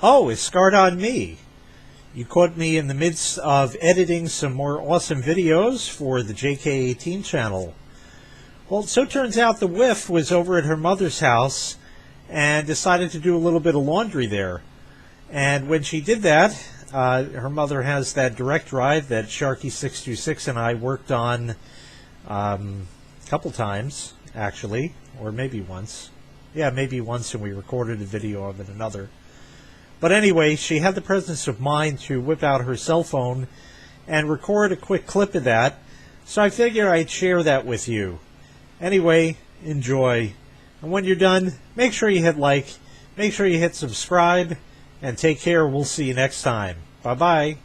Oh, it's scarred on me. You caught me in the midst of editing some more awesome videos for the JK18 channel. Well, it so turns out the whiff was over at her mother's house and decided to do a little bit of laundry there. And when she did that, her mother has that direct drive that Sharkie626 and I worked on a couple times, actually, or maybe once. Yeah, maybe once, and we recorded a video of it another. But anyway, she had the presence of mind to whip out her cell phone and record a quick clip of that, so I figured I'd share that with you. Anyway, enjoy. And when you're done, make sure you hit like, make sure you hit subscribe, and take care. We'll see you next time. Bye-bye.